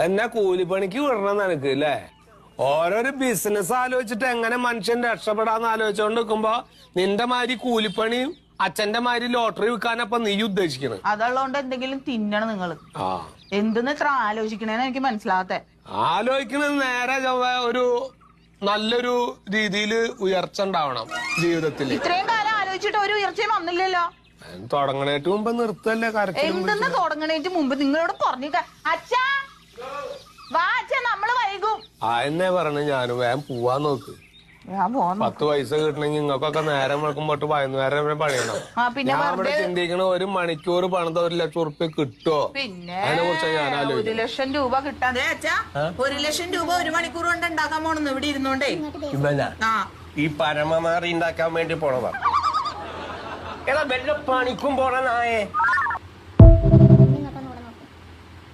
എന്നെ കൂലിപ്പണിക്ക് വിടണം നിനക്ക് അല്ലേ? ഓരോരോ ബിസിനസ് ആലോചിച്ചിട്ട് എങ്ങനെ മനുഷ്യൻ രക്ഷപ്പെടാന്ന് ആലോചിച്ചോണ്ട് നിൽക്കുമ്പോ നിന്റെ മാതിരി കൂലിപ്പണിയും അച്ഛന്റെ മാതിരി ലോട്ടറി വിൽക്കാനപ്പൊ നീ ഉദ്ദേശിക്കണ. അതുള്ളതുകൊണ്ട് എന്തെങ്കിലും തിന്നണം നിങ്ങള്. ആ എന്തെന്ന് ഇത്ര ആലോചിക്കണേന്ന് എനിക്ക് മനസ്സിലാകത്തെ. ആലോചിക്കണത് നേരെ ഒരു നല്ലൊരു രീതിയിൽ ഉയർച്ച ഉണ്ടാവണം ജീവിതത്തില്. ഇത്രയും കാലം ആലോചിച്ചിട്ട് ഒരു ഉയർച്ചയും വന്നില്ലല്ലോ. തുടങ്ങണേറ്റ് മുമ്പ് നിർത്തല്ലേ കരച്ചിൽ. എന്തെന്ന് തുടങ്ങണേറ്റ് മുമ്പ് നിങ്ങളോട് പറഞ്ഞിട്ട് അച്ഛാ വാ അച്ഛാ നമ്മള് വൈകും. എന്നെ പറഞ്ഞു ഞാനും വേഗം പോവാൻ നോക്ക്. 10 പൈസ കിട്ടണമെങ്കിൽ നിങ്ങൾക്കൊക്കെ നേരം വെക്കുമ്പോട്ട് 11 വരെ പണിയണം. ഞാൻ ഇവിടെ ചിന്തിക്കണ 1 മണിക്കൂർ പണിത 1 ലക്ഷം ഉറുപ്പ്യ കിട്ടുമോ? പിന്നെ അതിനെ കുറിച്ച് ഞാൻ 1 ലക്ഷം രൂപ കിട്ടാതെ അച്ഛാ 1 ലക്ഷം രൂപ 1 മണിക്കൂർ കൊണ്ട് ഉണ്ടാക്കാൻ പോണെന്ന് ഇവിടെ ഇരുന്നോണ്ടേ. ഈ പരമമാറി ഉണ്ടാക്കാൻ വേണ്ടി പോണതാ. എടാ വല്ല പണിക്കും പോണ നായേ.